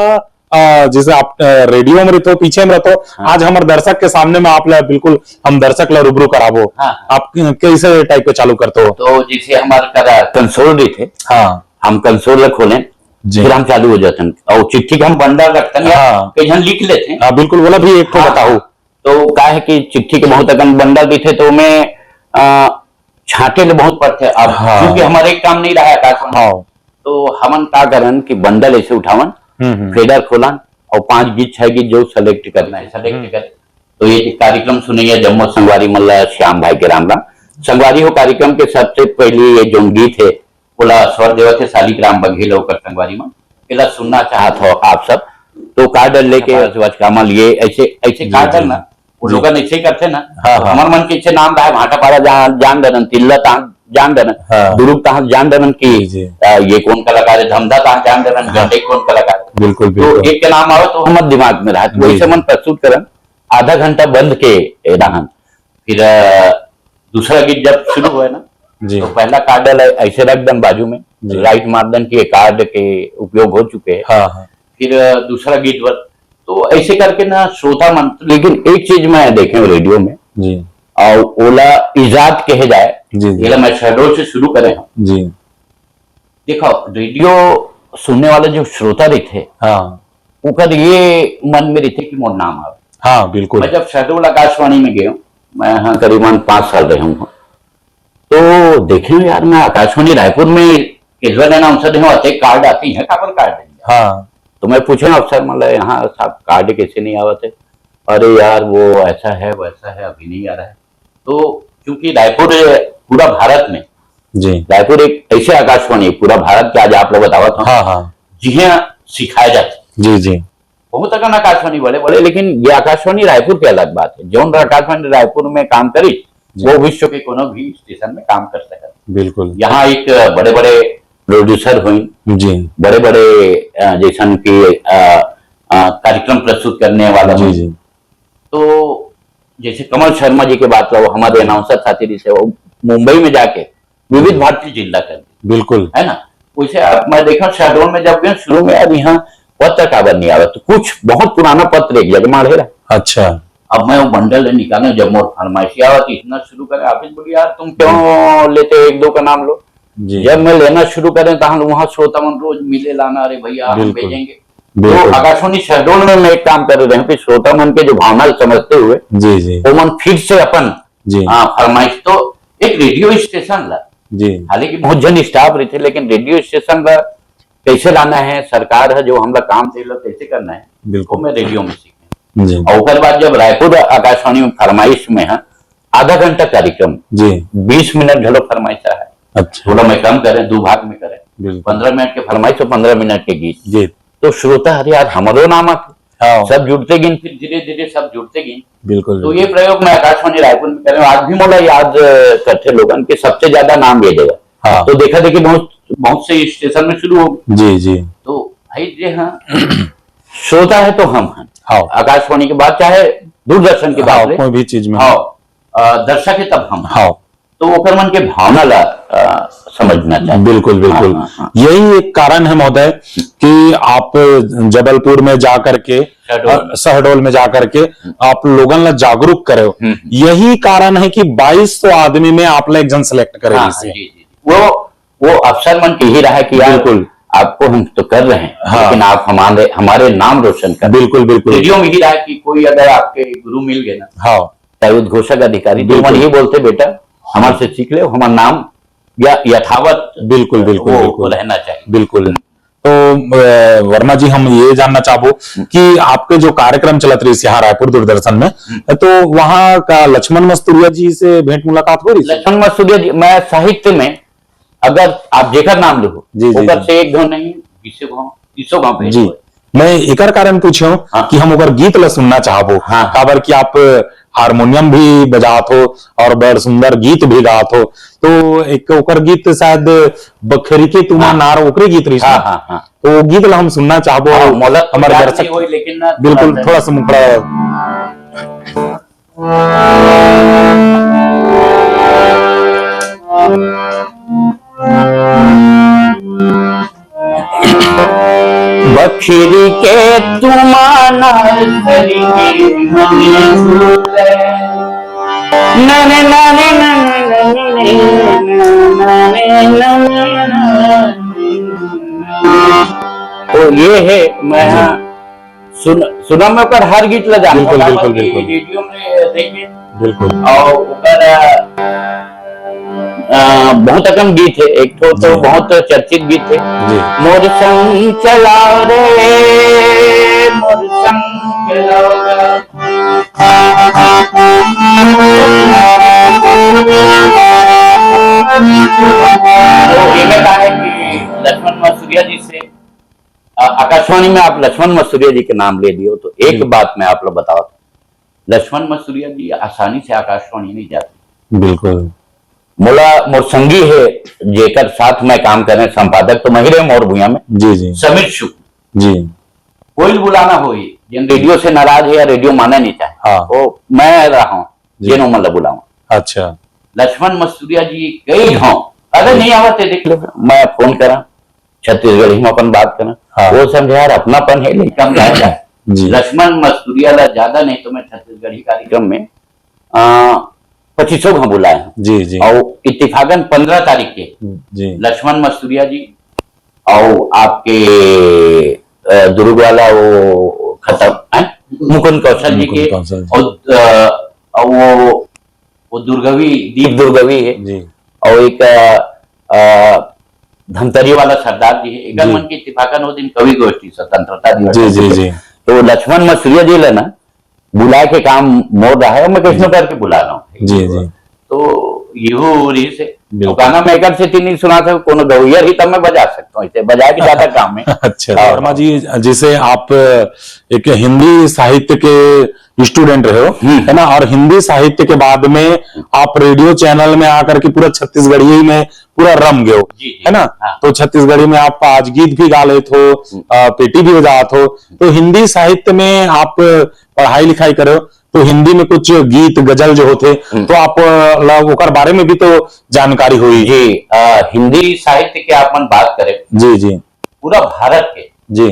[SPEAKER 2] जैसे आप रेडियो में रहते हो पीछे में रहते हो आज हमारे दर्शक के सामने में आप बिल्कुल हम दर्शक ला रूबरू कराबो आप कैसे टाइप के चालू करते हो?
[SPEAKER 1] तो जैसे हमारे कंसोल भी थे हम कंसोल खोलें फिर हम चालू हो जाते हैं और चिट्ठी का हम बंडल रखते हैं कहीं लिख लेते हैं
[SPEAKER 2] बिल्कुल बोला भी एक तो बताओ
[SPEAKER 1] तो क्या है कि चिट्ठी के बहुत अकन बंडल भी थे तो मैं छाटे ले बहुत पड़ते अब क्योंकि हमारे एक काम नहीं रहा आकाशवाणी तो हमन का करन कि बंडल ऐसे उठावन फेडर खोलन और 5 गीत 6 गीत जो सेलेक्ट करना है सेलेक्ट कर तो ये कार्यक्रम सुनिए जम्मू संगवारी मल्ला श्याम भाई के राम संगवारी हो कार्यक्रम के सबसे पहले ये जो गीत है बोला स्वर देव थे शालिग्राम बघेल होकर संगवारी में केला सुनना चाहत हो आप सब तो कार्ड लेके कमल ये ऐसे ऐसे कार्ड ना वो लोग ऐसे ही करते ना हमारे मन के इच्छे नाम रहा भाटा पारा जान दरन तिल्ला जान दरन दुरुप तहाँ जान दरन की ये कौन कलाकार है धमधा तहाँ जान दरन घंटे कौन कलाकार
[SPEAKER 2] बिल्कुल
[SPEAKER 1] तो एक के नाम आवे तो हमारे दिमाग में रहा तो वैसे मन प्रस्तुत करन आधा घंटा बंद के रहन फिर दूसरा गीत जब शुरू हुआ ना तो पहला कार्ड ऐसे रख दन बाजू में राइट मारदन की कार्ड के उपयोग हो चुके हैं फिर दूसरा गीत तो ऐसे करके ना श्रोता मन लेकिन एक चीज मैं देखे रेडियो में जी और ओला इजाद कहे जाए जी मैं शहडोल से शुरू करे हूँ जी देखो रेडियो सुनने वाले जो श्रोता रहते ऊपर ये मन में रहते कि मोर नाम आवे
[SPEAKER 2] बिल्कुल। मैं
[SPEAKER 1] जब शहडोल आकाशवाणी में गया मैं करीबन 5 साल रहा हूँ तो देखे यार मैं आकाशवाणी रायपुर में केजरीवाल अनाउंसर है आते कार्ड आती है काबर कार्ड तो मैं पूछा अफसर मतलब यहाँ साहब कार्ड कैसे नहीं आते अरे यार वो ऐसा है वैसा है अभी नहीं आ रहा है तो क्योंकि रायपुर पूरा भारत में जी रायपुर एक ऐसे आकाशवाणी पूरा भारत के आज आप लोग बतावत हो जी हाँ सिखाया जाता
[SPEAKER 2] जी जी
[SPEAKER 1] बहुत अकन आकाशवाणी बोले लेकिन ये आकाशवाणी रायपुर की अलग बात है जो आकाशवाणी रायपुर में काम करी वो विश्व के कोनो भी स्टेशन में काम कर सकता
[SPEAKER 2] बिल्कुल।
[SPEAKER 1] यहाँ एक बड़े बड़े प्रोड्यूसर हुई जी बड़े बड़े जैसन की कार्यक्रम प्रस्तुत करने वाला
[SPEAKER 2] जी जी
[SPEAKER 1] तो जैसे कमल शर्मा जी के बात लो हमारे अनाउंसर साथी से वो मुंबई में जाके विविध भारती जिला कर
[SPEAKER 2] बिल्कुल
[SPEAKER 1] है ना वैसे मैं देखा शहडोल में जब गया शुरू में यार यहाँ पत्र काबर नहीं आवा तो कुछ बहुत पुराना पत्र एक जगह मार है।
[SPEAKER 2] अच्छा
[SPEAKER 1] अब मैं वो बंडल निकालने जब मोर फरमाइशी आवा तो इतना शुरू करे ऑफिस बोली यार तुम क्यों लेते 1-2 का नाम लो
[SPEAKER 2] जी।
[SPEAKER 1] जब मैं लेना शुरू करें तो हम वहाँ श्रोता मन रोज मिले लाना, अरे भैया हम
[SPEAKER 2] बिल्कुल।
[SPEAKER 1] भेजेंगे।
[SPEAKER 2] बिल्कुल।
[SPEAKER 1] तो आकाशवाणी शहडोल में मैं एक काम कर रहे हैं कि श्रोता मन के जो भावना समझते हुए
[SPEAKER 2] जी जी
[SPEAKER 1] वो मन फिर से अपन
[SPEAKER 2] जी
[SPEAKER 1] फरमाइश, तो एक रेडियो स्टेशन ला,
[SPEAKER 2] जी
[SPEAKER 1] हालांकि बहुत जन स्टाफ रहे थे, लेकिन रेडियो स्टेशन ला कैसे लाना है, सरकार है जो हमला काम थे कैसे करना है,
[SPEAKER 2] बिल्कुल।
[SPEAKER 1] मैं रेडियो में सीखे।
[SPEAKER 2] जी
[SPEAKER 1] और उसके बाद जब रायपुर आकाशवाणी में फरमाइश में है आधा घंटा कार्यक्रम,
[SPEAKER 2] जी
[SPEAKER 1] 20 मिनट ढलो फरमाइश है,
[SPEAKER 2] अच्छा
[SPEAKER 1] थोड़ा मैं कम करें, 2 भाग में करें,
[SPEAKER 2] बिल्कुल
[SPEAKER 1] 15 मिनट के फरमाइश और 15 मिनट के गीत।
[SPEAKER 2] जी
[SPEAKER 1] तो श्रोता अरे यार हमारो नाम आते,
[SPEAKER 2] हाँ
[SPEAKER 1] सब जुड़ते गिन, फिर धीरे धीरे सब जुड़ते गिन।
[SPEAKER 2] बिल्कुल
[SPEAKER 1] तो ये प्रयोग मैं आकाशवाणी रायपुर में कर रहा हूँ। आज भी मोला याद करते लोगन के सबसे ज्यादा नाम ये जगह,
[SPEAKER 2] हाँ
[SPEAKER 1] तो देखा देखी बहुत बहुत से स्टेशन में शुरू हो गए।
[SPEAKER 2] जी जी
[SPEAKER 1] तो भाई जी हाँ, श्रोता है तो हम हैं,
[SPEAKER 2] हाँ
[SPEAKER 1] आकाशवाणी के बाद चाहे दूरदर्शन की
[SPEAKER 2] हाँ
[SPEAKER 1] बात
[SPEAKER 2] कोई भी चीज में
[SPEAKER 1] हाँ, दर्शक है तब हम,
[SPEAKER 2] हाँ
[SPEAKER 1] तो ओकर मन के भावना ला समझना चाहिए।
[SPEAKER 2] बिल्कुल बिल्कुल।
[SPEAKER 1] हाँ, हाँ,
[SPEAKER 2] यही एक कारण है महोदय कि आप जबलपुर में जाकर के शहडोल में जाकर के आप लोगन ला जागरूक करे हो। यही कारण है कि 2200 आदमी में आप एक जन सेलेक्ट करे।
[SPEAKER 1] हाँ, जी, जी, वो अफसर मन के ही रहा कि यार
[SPEAKER 2] बिल्कुल
[SPEAKER 1] आपको हम तो कर रहे हैं,
[SPEAKER 2] हाँ।
[SPEAKER 1] लेकिन आप हमारे नाम रोशन कर।
[SPEAKER 2] बिल्कुल बिल्कुल
[SPEAKER 1] रेडियो में ही रहा कि कोई अगर आपके गुरु मिल गए ना,
[SPEAKER 2] हाँ
[SPEAKER 1] चाहे उद्घोषक अधिकारी, तो मन ये बोलते बेटा हमारे से सीख ले, हमारा नाम या यथावत
[SPEAKER 2] बिल्कुल बिल्कुल
[SPEAKER 1] वो
[SPEAKER 2] बिल्कुल
[SPEAKER 1] रहना चाहिए।
[SPEAKER 2] बिल्कुल। तो वर्मा जी हम ये जानना चाहबो कि आपके जो कार्यक्रम चलत रही यहाँ रायपुर दूरदर्शन में, तो वहाँ का लक्ष्मण मस्तूरिया जी से भेंट मुलाकात हो रही?
[SPEAKER 1] लक्ष्मण मस्तूरिया जी, मैं साहित्य में अगर आप जेकर नाम लिखो
[SPEAKER 2] जी जी
[SPEAKER 1] ऊपर से एक घाव नहीं 20 घाव
[SPEAKER 2] जी, मैं एकर कारण पूछो
[SPEAKER 1] हाँ।
[SPEAKER 2] कि हम ओकर गीत ला सुनना चाहबो।
[SPEAKER 1] हाँ।
[SPEAKER 2] काबर कि आप हारमोनियम भी बजात हो और बड़ सुंदर गीत भी गात हो, तो एक ओकर गीत शायद बखरी के तुमा
[SPEAKER 1] हाँ।
[SPEAKER 2] नार ओकरे गीत रही।
[SPEAKER 1] हाँ हाँ हाँ,
[SPEAKER 2] तो वो गीत ला हम सुनना चाहबो। हमारे दर्शक
[SPEAKER 1] लेकिन ना
[SPEAKER 2] बिल्कुल थोड़ा सा मुकड़ा
[SPEAKER 1] बखरी के तुमाना तो ये है, मैं सुना मैं पर हर गीत ला जाना
[SPEAKER 2] बिल्कुल बिल्कुल बिल्कुल
[SPEAKER 1] रेडियो में देखिए
[SPEAKER 2] बिल्कुल।
[SPEAKER 1] और ऊपर बहुत अकम गीत है, एक तो बहुत चर्चित गीत है, मोर संग चलाओ रे, मोर संग चलाओ रे। तो ये मैं कहा है कि लक्ष्मण मसूरिया जी से आकाशवाणी में आप लक्ष्मण मसूरिया जी के नाम ले दियो, तो एक बात मैं आप लोग बताओ, लक्ष्मण मसूरिया जी आसानी से आकाशवाणी नहीं जाते।
[SPEAKER 2] बिल्कुल।
[SPEAKER 1] मोला मोर संगी है जेकर साथ मैं काम कर रहे हैं, संपादक तो महिरे मोर भूया में
[SPEAKER 2] जी जी
[SPEAKER 1] समीर शुक्ल
[SPEAKER 2] जी,
[SPEAKER 1] कोई बुलाना हो जिन रेडियो से नाराज है या रेडियो माना नहीं चाहे,
[SPEAKER 2] हाँ।
[SPEAKER 1] वो मैं रहा हूँ जिन मतलब बुलाऊं।
[SPEAKER 2] अच्छा,
[SPEAKER 1] लक्ष्मण मसूरिया जी कई हाँ, अगर नहीं आवते देख लो मैं फोन करा छत्तीसगढ़ी में अपन बात करा,
[SPEAKER 2] हाँ।
[SPEAKER 1] वो समझे यार अपनापन है लेकिन कम जाएगा।
[SPEAKER 2] जी।
[SPEAKER 1] लक्ष्मण मसूरिया ला ज्यादा नहीं तो मैं छत्तीसगढ़ी कार्यक्रम में 2500 बुलाए
[SPEAKER 2] जी जी,
[SPEAKER 1] और इत्तेफाकन 15 तारीख के
[SPEAKER 2] जी
[SPEAKER 1] लक्ष्मण मसूरिया जी और आपके दुर्ग वाला वो खत्म है मुकुंद कौशल जी के, और वो दुर्गवी दीप दुर्गवी है
[SPEAKER 2] जी,
[SPEAKER 1] और एक धमतरी वाला सरदार जी है, एक मन की इत्तेफाकन वो दिन कवि गोष्ठी स्वतंत्रता दिवस
[SPEAKER 2] जी जी जी,
[SPEAKER 1] तो लक्ष्मण मसूरिया जी लेना बुला के काम मोड़ रहा है और मैं कृष्ण करके बुला रहा हूँ।
[SPEAKER 2] जी जी,
[SPEAKER 1] तो यूरी से तो गाना मैं एक से तीन नहीं सुना था, कोनो गवैया ही तब मैं बजा सकता हूँ, इसे बजा के ज्यादा काम है।
[SPEAKER 2] अच्छा वर्मा जी, जिसे आप एक हिंदी साहित्य के स्टूडेंट रहे हो है ना, और हिंदी साहित्य के बाद में आप रेडियो चैनल में आकर के पूरा छत्तीसगढ़ी में पूरा रम गए हो है ना।
[SPEAKER 1] हाँ।
[SPEAKER 2] तो छत्तीसगढ़ी में आप आज गीत भी गा लेते हो, पेटी भी बजाते हो, तो हिंदी साहित्य में आप पढ़ाई लिखाई करो, तो हिंदी में कुछ गीत गजल जो होते तो आप ओकर बारे में भी तो जानकारी हुई।
[SPEAKER 1] जी हिंदी साहित्य के आप मन बात करें
[SPEAKER 2] जी जी,
[SPEAKER 1] पूरा भारत के
[SPEAKER 2] जी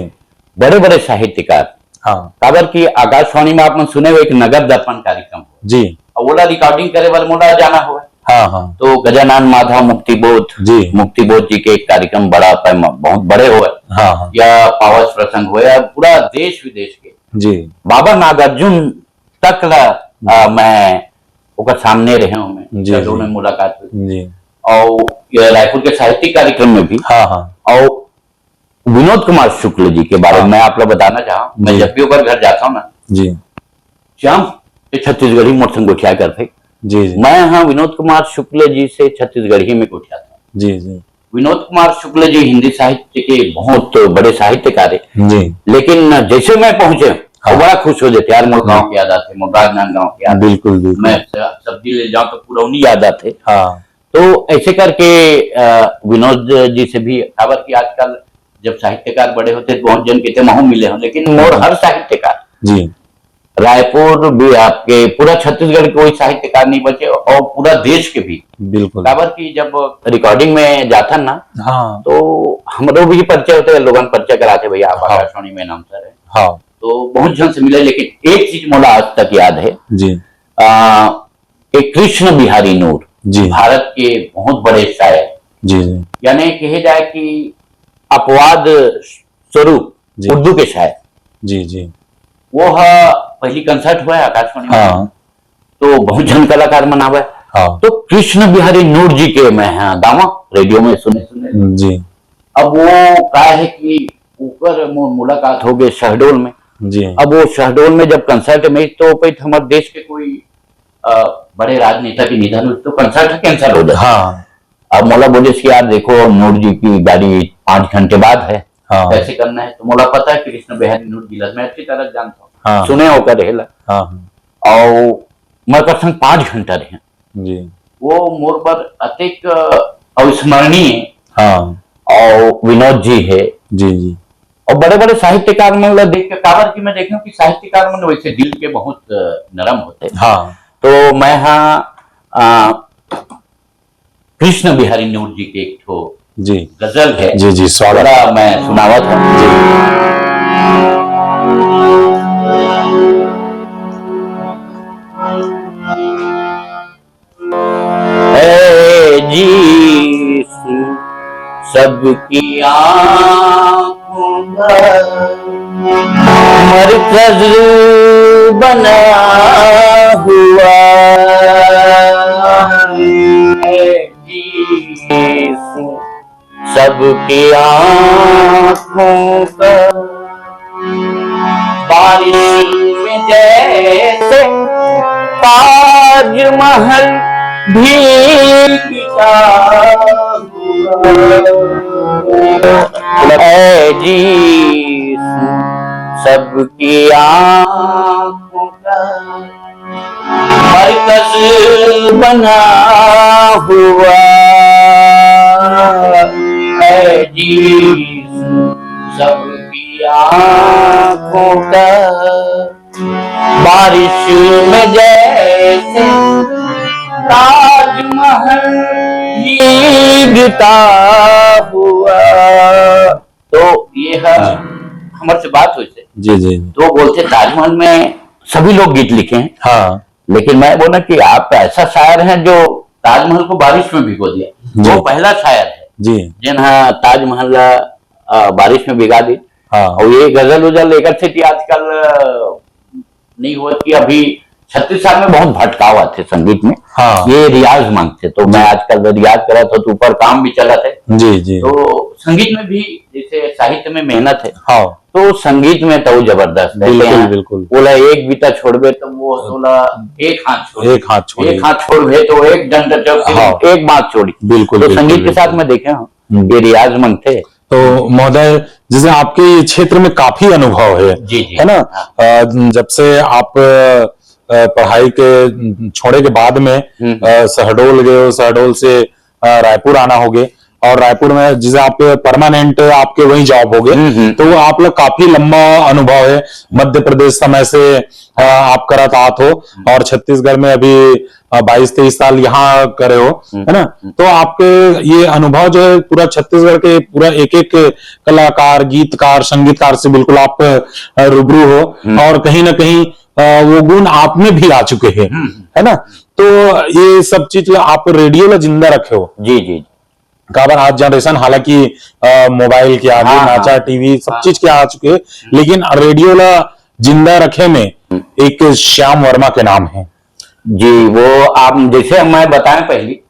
[SPEAKER 1] बड़े बड़े साहित्यकार,
[SPEAKER 2] हाँ,
[SPEAKER 1] काबर की आकाशवाणी में आप मन सुने हुए एक नगर दर्पण कार्यक्रम
[SPEAKER 2] जी,
[SPEAKER 1] और बोला रिकॉर्डिंग करे वाले मोड़ा जाना हुआ,
[SPEAKER 2] हाँ हाँ।
[SPEAKER 1] तो गजानन माधव मुक्तिबोध जी के एक कार्यक्रम बहुत बड़े हुए,
[SPEAKER 2] हाँ हाँ।
[SPEAKER 1] या पावस प्रसंग हो, या पूरा देश विदेश के
[SPEAKER 2] जी
[SPEAKER 1] बाबा नागार्जुन तक मैं ओकर सामने रहे हूँ, मैं शहडोल में मुलाकात हुई
[SPEAKER 2] जी।
[SPEAKER 1] और रायपुर के साहित्यिक कार्यक्रम में भी।
[SPEAKER 2] हाँ हाँ।
[SPEAKER 1] और विनोद कुमार शुक्ल जी के बारे में मैं आप लोग बताना चाहूँ, मैं जब भी ओकर घर जाता हूँ ना
[SPEAKER 2] जी,
[SPEAKER 1] श्याम ये छत्तीसगढ़ी मोर संग गोठिया करते
[SPEAKER 2] जी जी।
[SPEAKER 1] मैं हाँ विनोद कुमार शुक्ल जी से छत्तीसगढ़ी में गोठिया था।
[SPEAKER 2] जी जी।
[SPEAKER 1] विनोद कुमार शुक्ल जी हिंदी साहित्य के बहुत बड़े साहित्यकार है
[SPEAKER 2] जी।
[SPEAKER 1] लेकिन जैसे मैं पहुंचे तो बड़ा खुश हो जाते, यार मोर गाँव की याद आते, मोर राजनांदगांव की याद।
[SPEAKER 2] बिल्कुल बिल्कुल।
[SPEAKER 1] मैं सब्जी ले जाऊं तो पुरौनी याद आते।
[SPEAKER 2] हाँ।
[SPEAKER 1] तो ऐसे करके विनोद जी से भी खबर की आजकल जब साहित्यकार बड़े होते तो बहुत जन कहते महू मिले हों, लेकिन मोर हर साहित्यकार
[SPEAKER 2] जी,
[SPEAKER 1] रायपुर भी आपके पूरा छत्तीसगढ़ के कोई साहित्यकार नहीं बचे और पूरा देश के भी।
[SPEAKER 2] बिल्कुल।
[SPEAKER 1] खबर की जब रिकॉर्डिंग में जाता ना
[SPEAKER 2] हाँ,
[SPEAKER 1] तो हम लोग भी परिचय होते, लोगों परिचय कराते, भैया आप आकाशवाणी में नाम सर है।
[SPEAKER 2] हाँ।
[SPEAKER 1] तो बहुत जन से मिले, लेकिन एक चीज मोला आज तक याद है
[SPEAKER 2] जी,
[SPEAKER 1] एक कृष्ण बिहारी नूर
[SPEAKER 2] जी,
[SPEAKER 1] भारत के बहुत बड़े शायर,
[SPEAKER 2] जी जी,
[SPEAKER 1] यानी कहे जाए कि अपवाद स्वरूप उर्दू के शायर।
[SPEAKER 2] जी जी।
[SPEAKER 1] वो पहली कंसर्ट हुआ आकाशवाणी में।
[SPEAKER 2] हाँ।
[SPEAKER 1] तो बहुत जन कलाकार मनावे।
[SPEAKER 2] हाँ।
[SPEAKER 1] तो कृष्ण बिहारी नूर जी के मैं गावा रेडियो में सुने
[SPEAKER 2] जी।
[SPEAKER 1] अब वो का है कि ऊपर मुलाकात हो गई शहडोल में
[SPEAKER 2] जी।
[SPEAKER 1] अब वो शहडोल में जब कंसर्ट में तो हमारे देश के कोई बड़े राजनेता की निधन हुई तो कंसर्ट कैंसिल हो जाता।
[SPEAKER 2] हाँ।
[SPEAKER 1] अब मोला बोले यार देखो नूर जी की गाड़ी 5 घंटे बाद है। हाँ। कैसे करना है तो मोला पता है कृष्ण बिहारी नूर जी मैं अच्छी तरह जानता हूँ। हाँ। सुने होकर रहेला। हाँ। और मैं संग 5 घंटा रहे जी। वो मोर पर अतिक अविस्मरणीय। हाँ। और विनोद जी है जी जी। और बड़े बड़े साहित्यकार में देख के काबर की मैं देखूं कि साहित्यकार में वैसे दिल के बहुत नरम होते। हाँ। तो मैं कृष्ण बिहारी नूर जी के एक ठो जी गजल है जी जी स्वागत मैं सुनावा था जी। सबकी आँखों मरकज बना हुआ सबकी आँखों का बारिश में जैसे ताजमहल भीगता है जी। सबकी आँखों का मरकज बना हुआ है जी। सबकी आँखों का बारिश में जैसे ताजमहल भीगता हुआ। तो ये हमारे से बात हुई से जी जी। तो बोलते ताजमहल में सभी लोग गीत लिखे हैं। हाँ। लेकिन मैं बोला कि आप ऐसा शायर हैं जो ताजमहल को बारिश में भिगो दिया। वो पहला शायर है जी जिन्हें ताजमहल बारिश में भिगा दी। हाँ। और ये गजल उजल लेकर से आजकल नहीं हुआ कि अभी 36 साल में बहुत भटकाव थे संगीत में। हाँ। ये रियाज मांगते तो मैं आजकल रियाज करा था तो ऊपर काम भी चला था जी जी। तो संगीत में भी जैसे साहित्य में मेहनत है। हाँ। तो संगीत में तो जबरदस्त है। बिल्कुल बिल्कुल। बोला एक बीता छोड़बे तो वो बोला एक हाथ छोड़ तो एक डंडा हाँ। एक बात छोड़ी बिल्कुल। तो संगीत के साथ में देखे ये रियाज मांगते।
[SPEAKER 2] तो महोदय जैसे आपके ये क्षेत्र में काफी अनुभव है
[SPEAKER 1] जी जी।
[SPEAKER 2] है ना। हाँ। जब से आप पढ़ाई के छोड़े के बाद में शहडोल गए, शहडोल से रायपुर आना हो गए और रायपुर में जैसे आप परमानेंट आपके वही जॉब हो गए तो आप लोग काफी लंबा अनुभव है। मध्य प्रदेश समय से आप करत आत हो और छत्तीसगढ़ में अभी 22-23 साल यहाँ करे हो है ना। तो आपके ये अनुभव जो है पूरा छत्तीसगढ़ के पूरा एक एक कलाकार गीतकार संगीतकार से बिल्कुल आप रूबरू हो और कहीं ना कहीं वो गुण आप में भी आ चुके हैं, है ना। तो ये सब चीज आप रेडियो ला जिंदा रखे हो।
[SPEAKER 1] जी जी।
[SPEAKER 2] काबर आज जनरेशन हालांकि मोबाइल के आगे नाचा टीवी सब चीज के आ चुके हैं, लेकिन रेडियो ला जिंदा रखे में एक श्याम वर्मा के नाम है।
[SPEAKER 1] जी, वो आप जैसे मैं बताएं, पहले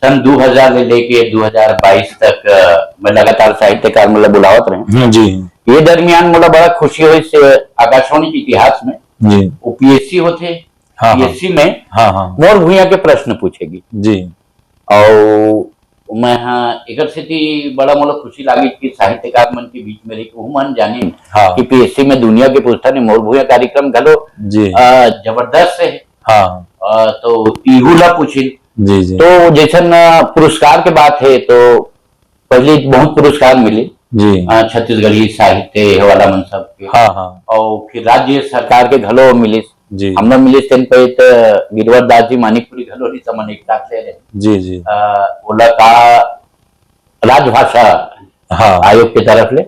[SPEAKER 1] सन 2000 से लेके 2022 तक मैं लगातार साहित्यकार मतलब बुलावत रहे
[SPEAKER 2] जी।
[SPEAKER 1] ये दरमियान मतलब बड़ा खुशी हुई से आकाशवाणी के इतिहास में
[SPEAKER 2] जी
[SPEAKER 1] वो पीएससी होते, पीएससी में मोर भूया के प्रश्न पूछेगी
[SPEAKER 2] जी।
[SPEAKER 1] और मैं एक स्थिति बड़ा मोला खुशी लगी कि साहित्यकार मन के बीच में रही वो मन जानी कि पीएससी में दुनिया के पुस्तक ने मोर भूया कार्यक्रम गलो जबरदस्त है। तो इहू ला पूछी
[SPEAKER 2] जी जी।
[SPEAKER 1] तो जैसन पुरस्कार के बात है तो पहले बहुत पुरस्कार मिले
[SPEAKER 2] जी,
[SPEAKER 1] छत्तीसगढ़ी साहित्य वाला मन सब के, और फिर राज्य सरकार के घलो मिली
[SPEAKER 2] जी।
[SPEAKER 1] हमने मिली तेन पे गिरवर दास जी मानिकपुरी घलो नहीं समन एक साथ ले रहे
[SPEAKER 2] जी जी।
[SPEAKER 1] बोला का राजभाषा आयोग की तरफ ले।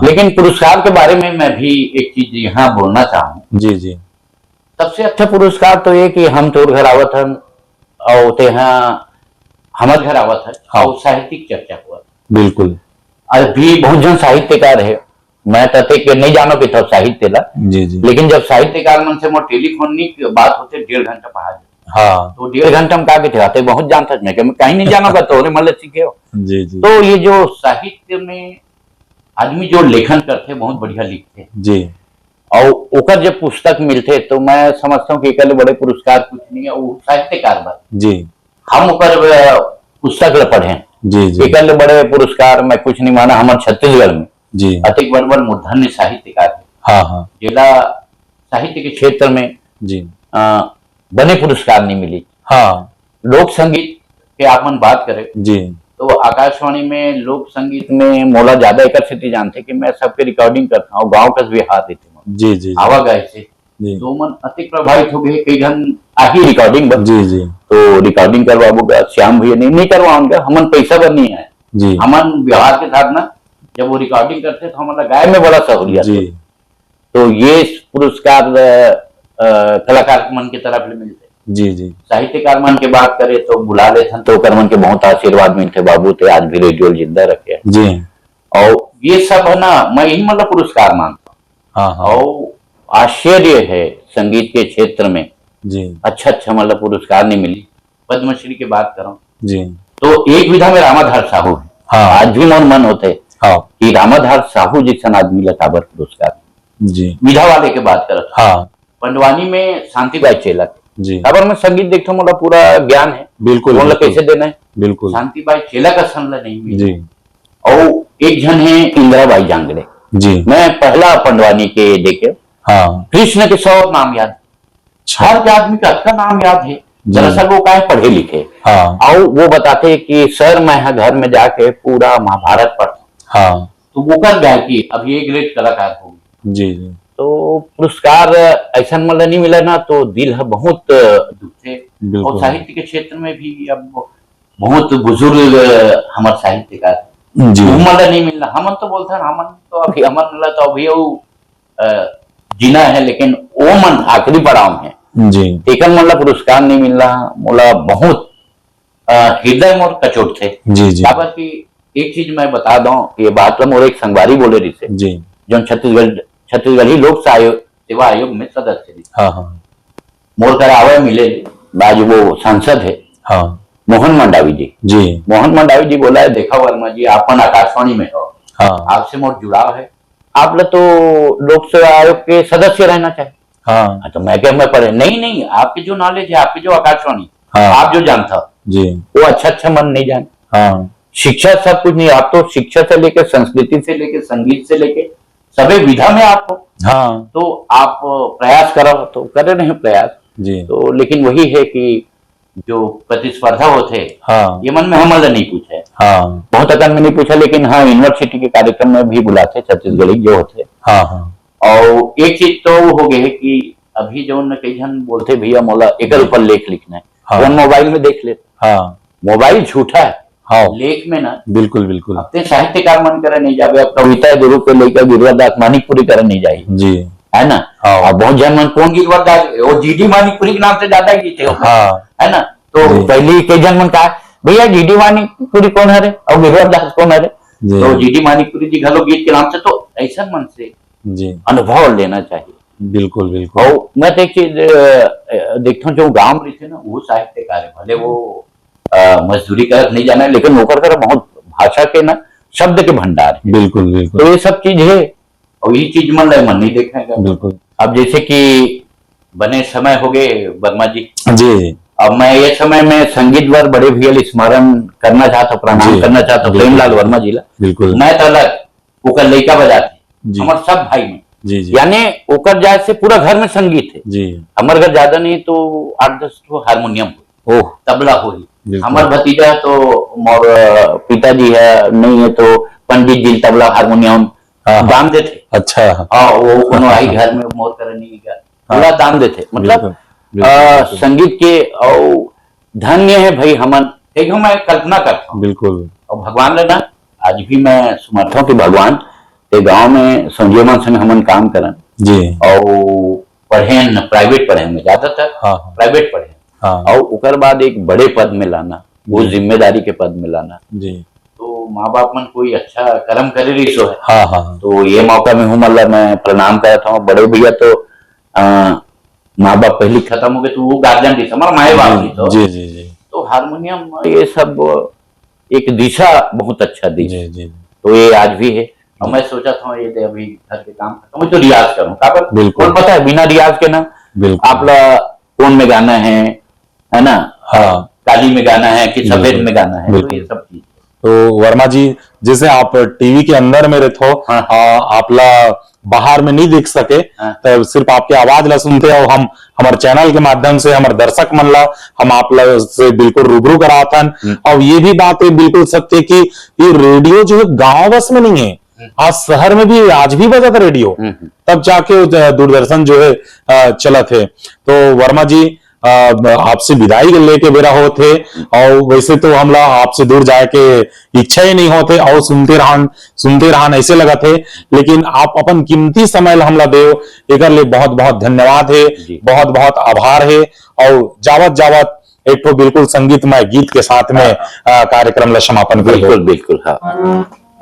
[SPEAKER 1] लेकिन पुरस्कार के बारे में मैं भी एक चीज यहाँ बोलना चाहूँ।
[SPEAKER 2] जी जी।
[SPEAKER 1] सबसे अच्छा पुरस्कार तो ये कि हम तोर घर आवत हन और ते हमारे घर आवत है और साहित्यिक चर्चा हुआ।
[SPEAKER 2] बिल्कुल।
[SPEAKER 1] अभी बहुत जन साहित्यकार है, मैं तथे के नहीं जानो कि था साहित्य ला
[SPEAKER 2] जी जी।
[SPEAKER 1] लेकिन जब साहित्यकार मन से मोर टेलीफोन की बात होते 1.5 घंटा पहाड़ तो 1.5 घंटा में का थे बहुत जानता मैं कहीं नहीं जानोगा तो मतलब सीखे हो।
[SPEAKER 2] जी जी।
[SPEAKER 1] तो ये जो साहित्य में आदमी जो लेखन करते बहुत बढ़िया लिखते
[SPEAKER 2] जी,
[SPEAKER 1] और ओकर जब पुस्तक मिलते तो मैं समझता हूँ कि एक बड़े पुरस्कार कुछ नहीं है वो साहित्यकार बात
[SPEAKER 2] जी।
[SPEAKER 1] हम ओकर पुस्तक ल पढ़े
[SPEAKER 2] जी जी।
[SPEAKER 1] एक बड़े पुरस्कार मैं कुछ नहीं माना हमारे छत्तीसगढ़ में
[SPEAKER 2] जी
[SPEAKER 1] अतिक बड़ बड़ मूर्धन्य साहित्यकार है जिला साहित्य के क्षेत्र में
[SPEAKER 2] जी
[SPEAKER 1] बने पुरस्कार नहीं मिली। लोक संगीत के आप मन बात करें
[SPEAKER 2] जी
[SPEAKER 1] तो आकाशवाणी में लोक संगीत में मोला ज्यादा एक स्थिति जानते कि मैं सबके रिकॉर्डिंग करता हूँ गाँव का भी हाथ देते
[SPEAKER 2] जी जी
[SPEAKER 1] आवा गए से तो मन अति प्रभावित हो गए कई घन आही रिकॉर्डिंग बन
[SPEAKER 2] जी जी।
[SPEAKER 1] तो रिकॉर्डिंग करवाऊंगा श्याम भैया नहीं करवाऊंगा हमन पैसा बन नहीं है
[SPEAKER 2] जी।
[SPEAKER 1] हमन व्यवहार के साथ ना जब वो रिकॉर्डिंग करते तो हमारा गाय में बड़ा सहूलियत
[SPEAKER 2] जी।
[SPEAKER 1] तो ये पुरस्कार कलाकार मन की तरफ ले मिलते
[SPEAKER 2] जी जी।
[SPEAKER 1] साहित्यकार मन की बात करे तो बुला लेते तो कर मन के बहुत आशीर्वाद मिलते बाबू थे आज भी रेडियो जिंदा रखे
[SPEAKER 2] जी।
[SPEAKER 1] और ये सब है ना मैं यही मतलब पुरस्कार मानता हूँ। और आश्चर्य है संगीत के क्षेत्र में
[SPEAKER 2] जी
[SPEAKER 1] अच्छा मतलब पुरस्कार नहीं मिली। पद्मश्री की बात करूं
[SPEAKER 2] जी
[SPEAKER 1] तो एक विधा में रामाधार साहू है। आज भी मन होते कि रामाधार साहू जैसा आदमी लताबर पुरस्कार
[SPEAKER 2] जी।
[SPEAKER 1] विधा वाले के बात करत पंडवानी में शांतिबाई चेला
[SPEAKER 2] जी।
[SPEAKER 1] खबर में संगीत देखते मतलब पूरा ज्ञान है
[SPEAKER 2] बिल्कुल
[SPEAKER 1] कैसे देना है
[SPEAKER 2] बिल्कुल
[SPEAKER 1] शांतिबाई चेला का संलग्न नहीं मिली
[SPEAKER 2] जी।
[SPEAKER 1] और एक जन है इंदिराबाई जांगड़े जी। मैं पहला पंडवानी के देखे कृष्ण के 100 नाम याद हर आदमी का अच्छा नाम याद है दरअसल वो क्या पढ़े लिखे और वो बताते कि सर मैं घर में जाके पूरा महाभारत पढ़ता तो वो कर गया कि अब ये ग्रेट कलाकार होगी जी जी। तो पुरस्कार ऐसा मतलब नहीं मिला ना तो दिल है बहुत दुखे। और साहित्य के क्षेत्र में भी अब बहुत बुजुर्ग हमारे साहित्यकार मतलब नहीं मिलना हमन तो बोलते हैं हमन तो अभी हमन मिला तो अभी जीना है लेकिन वो मन आखिरी पड़ाव है जी। एक मतलब पुरस्कार नहीं मिल रहा मोला बहुत हृदय मोर कचोट थे जी जी। की एक चीज मैं बता दूं ये बात मोर एक संगवारी बोले रही से जी जो छत्तीसगढ़ी लोक सेवा आयोग में सदस्य थे मोर कर आवे मिले आज वो सांसद है मोहन मंडावी जी जी। मोहन मंडावी जी बोला है देखा वर्मा जी आपन आकाशवाणी में हो आपसे मोर जुड़ाव है आप लोग तो लोक सेवा आयोग के सदस्य रहना चाहिए। तो मैं क्या मैं पढ़े नहीं आपकी जो नॉलेज है आपकी जो आकाशवाणी आप जो जानता जी वो अच्छा मन नहीं जान शिक्षा सब कुछ नहीं आप तो शिक्षा से लेकर संस्कृति से लेकर संगीत से लेकर सभी विधा में आपको तो आप प्रयास करो तो करे नहीं प्रयास जी। तो लेकिन वही है कि जो प्रतिस्पर्धा होते ये मन में हमला नहीं पूछे बहुत अकन में नहीं पूछा लेकिन यूनिवर्सिटी के कार्यक्रम में भी बुलाते छत्तीसगढ़ी जो होते और एक चीज तो हो गई है कि अभी जो कई जन बोलते भैया मोला एक ऊपर लेख लिखना है तो मोबाइल में देख लेते मोबाइल झूठा है लेख में ना बिल्कुल बिल्कुल अपने साहित्यकार मन करे नहीं जावे अब कविता गुरु को लेकर गिरवर दास मानिकपुरी करे नहीं जाए जी। है ना। और बहुत जन मन कौन गीत बता, वो जीडी मानिकपुरी के नाम से ज्यादा गीत है ना। तो पहले कई जन मन कहा भैया जीडी मानिकपुरी कौन है रे और गिरवर दास कौन है रे, तो जीडी मानिकपुरी जी घलो गीत के नाम से। तो ऐसा मन से अनुभव लेना चाहिए।
[SPEAKER 2] बिल्कुल बिल्कुल।
[SPEAKER 1] और मैं तो एक चीज देखता हूँ, जो गाँव में रहते ना वो साहित्यकार है, भले वो मजदूरी कर नहीं जाना है, लेकिन नौकर कर बहुत भाषा के ना शब्द के भंडार है।
[SPEAKER 2] बिल्कुल बिल्कुल।
[SPEAKER 1] तो ये सब चीज है और ये चीज मन नहीं देखेगा।
[SPEAKER 2] बिल्कुल।
[SPEAKER 1] अब जैसे कि बने समय हो गए वर्मा जी
[SPEAKER 2] जी,
[SPEAKER 1] अब मैं ये समय में संगीत वर बड़े भैया स्मरण करना चाहता हूँ, प्रणाम करना चाहता हूँ प्रेमलाल वर्मा जी ला।
[SPEAKER 2] बिल्कुल।
[SPEAKER 1] मैं तो अलग ओकर लड़का बजाते हमारे सब भाई में
[SPEAKER 2] जी जी।
[SPEAKER 1] यानी ओकर जाए से पूरा घर में संगीत है
[SPEAKER 2] जी।
[SPEAKER 1] हमारे घर ज्यादा नहीं तो 8-10 तो हारमोनियम हो, तबला हो ही। हमार भतीजा तो मोर पिताजी है नहीं है तो पंडित जी तबला हारमोनियम दान देते।
[SPEAKER 2] अच्छा।
[SPEAKER 1] वो कोनो आई घर में मोर करनी पूरा दान देते। मतलब संगीत के और धन्य है भाई हमन, एक मैं कल्पना करता हूँ।
[SPEAKER 2] बिल्कुल।
[SPEAKER 1] और भगवान ने ना आज भी मैं समर्थ हूँ कि भगवान के गांव में संजीवन संग हमन काम करन
[SPEAKER 2] जी।
[SPEAKER 1] और पढ़े प्राइवेट पढ़े में ज्यादातर प्राइवेट पढ़े और उकर बाद एक बड़े पद में लाना, वो जिम्मेदारी के पद में लाना
[SPEAKER 2] जी।
[SPEAKER 1] तो माँ बाप मन कोई अच्छा कर्म करे रही सो है।
[SPEAKER 2] तो
[SPEAKER 1] ये मौका में हूँ मतलब मैं प्रणाम करता हूँ। बड़े भैया तो माँ बाप पहले खत्म हो गए तो वो गार्जियन थी हमारा माए बाप नहीं तो
[SPEAKER 2] जी जी जी।
[SPEAKER 1] तो हारमोनियम ये सब एक दिशा बहुत अच्छा दी
[SPEAKER 2] जी जी।
[SPEAKER 1] तो ये आज भी है। और मैं सोचा था ये अभी घर के काम खत्म तो रियाज करूँ काबर। बिल्कुल पता है बिना रियाज के ना आप कौन में गाना है ना, काली में गाना है कि सफेद में गाना है, तो ये सब चीज।
[SPEAKER 2] तो वर्मा जी जैसे आप टीवी के अंदर में रहते हो, आपला बाहर में नहीं देख सके तो सिर्फ आपकी आवाज ला सुनते हो। हम हमारे चैनल के माध्यम से हमारे दर्शक मन ला हम आप से बिल्कुल रूबरू करातन। और ये भी बात है बिल्कुल सत्य कि ये रेडियो जो है गांव बस में नहीं है, आज शहर में भी आज भी बजा था रेडियो, तब जाके दूरदर्शन जो है चला थे। तो वर्मा जी आपसे विदाई लेके बेरा होते और वैसे तो हम लोग आपसे दूर जाए के इच्छा ही नहीं होते और सुनते रहन ऐसे लगा थे, लेकिन आप अपन कीमती समय हमला देव एक लिए बहुत बहुत धन्यवाद है, बहुत बहुत आभार है। और जावत एक तो बिल्कुल संगीतमय गीत के साथ में कार्यक्रम ला समापन कर।
[SPEAKER 1] बिल्कुल बिल्कुल।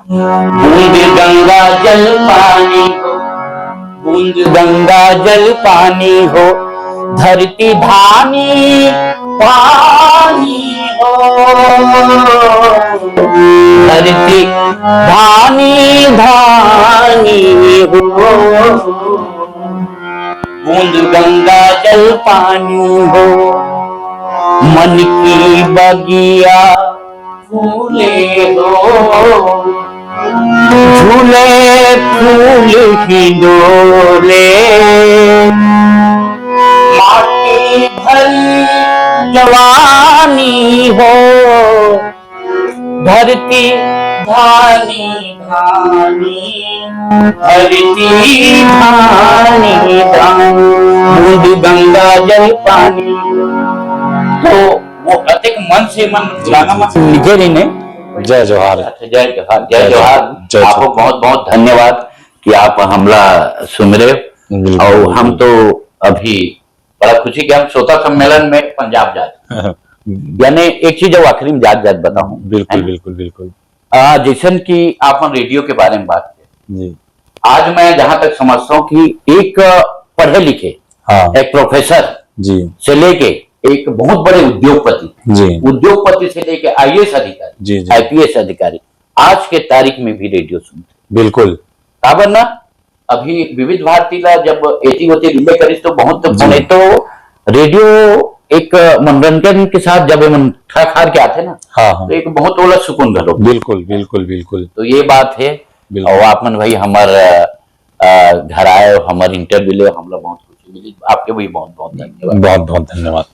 [SPEAKER 1] बूंद गंगा जल पानी हो, बूंद गंगा जल पानी हो, धरती धानी पानी हो, धरती धानी धानी हो, बूंद गंगा जल पानी हो, मन की बगिया फूले हो, झूले फूल हिंडोले, माटी भरी जवानी हो, धरती धानी धानी, धरती धानी धानी, बूंद गंगा जल पानी। तो वो प्रत्येक मन से मन गाना मन लिखे रही ने।
[SPEAKER 2] जय जोहार।
[SPEAKER 1] जय जोहार, जय जोहार। आपको बहुत बहुत धन्यवाद कि आप हमला सुन रहे। और हम तो अभी बड़ा खुशी कि हम श्रोता सम्मेलन में पंजाब जाते यानी एक चीज आखिरी में जात बताऊं।
[SPEAKER 2] बिल्कुल बिल्कुल बिल्कुल।
[SPEAKER 1] जैसन कि आप रेडियो के बारे में बात
[SPEAKER 2] जी,
[SPEAKER 1] आज मैं जहां तक समझता हूँ कि एक पढ़े लिखे एक प्रोफेसर जी से लेके एक बहुत बड़े उद्योगपति जी, उद्योगपति से लेके IAS अधिकारी, IPS अधिकारी आज के तारीख में भी रेडियो सुनते।
[SPEAKER 2] बिल्कुल
[SPEAKER 1] काबर ना अभी विविध भारती ला जब एटी होती रिले करीस तो बहुत बने तो रेडियो एक मनोरंजन के साथ जब मन खार के आते ना तो एक बहुत ओला सुकून घलो।
[SPEAKER 2] बिल्कुल बिल्कुल बिल्कुल।
[SPEAKER 1] तो ये बात है। और आपन भाई हमारे घर आए हमारे इंटरव्यू ले हम लोग बहुत खुशी मिली। आपके भी बहुत बहुत धन्यवाद।
[SPEAKER 2] बहुत बहुत धन्यवाद।